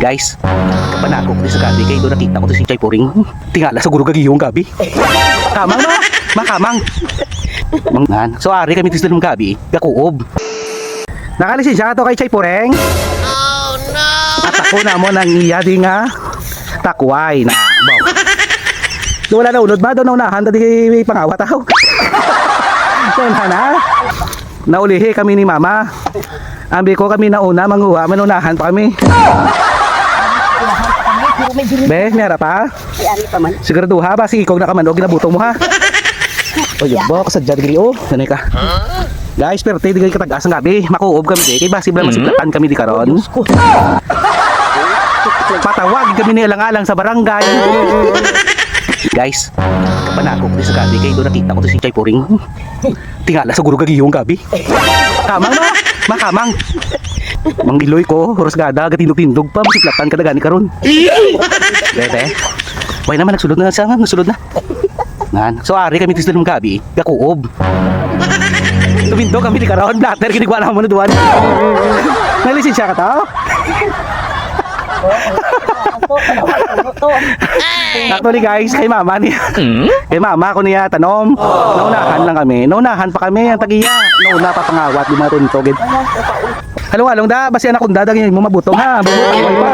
Guys, kapanako ko sa gabi kay doon nakita ko to si Chay Puring. Tingala sa guro gagiyong gabi. Kamang makamang. Mangnan. So ari kami tisdal ng gabi, gakuob. Nakalisensya ka to kay Chay Puring? Oh no. At ako na mo nang iyadi nga takway na. Baw. Do wala na unod ba doon naunahan dadi kay pangawa tao. Doon na. Naulihi kami ni Mama. Ambi ko kami nauna manguha, manunahan pa kami. Be, may harap pa? Siguraduha ba? Sige, ikaw na ka man o ginabutong mo ha. O yun ba, kasadya digri o. Nanay ka. Guys, pero tayo digri katagas ng gabi. Makuob kami di. Kaya basibla masiplatan kami di karon. Patawag kami ni alang-alang sa barangay. Guys, kapanako ko sa gabi kay doon nakita ko to si Chay Puring. Tingala sa guro gagiyong gabi. Kamang makamang. Mangiloy ko, oras gada, gatindog-tindog pa, masiplatan ka na gani karon. Bebe, why naman nagsulod na sa nagsulod na. Nan, so ari kami tisdal ng gabi, gakuob. Tumindog kami di karon, blatter, kinigwa na mo na duwan. Nalisensya ka to? Actually guys, kay mama niya. Kay mama ko niya tanom. Naunahan lang kami. Naunahan pa kami ang tagiya. Nauna pa pangawat di mga tuntogid. Halong-halong da, basi anak kong dadagin mo mabutong ha. Bubutong pa.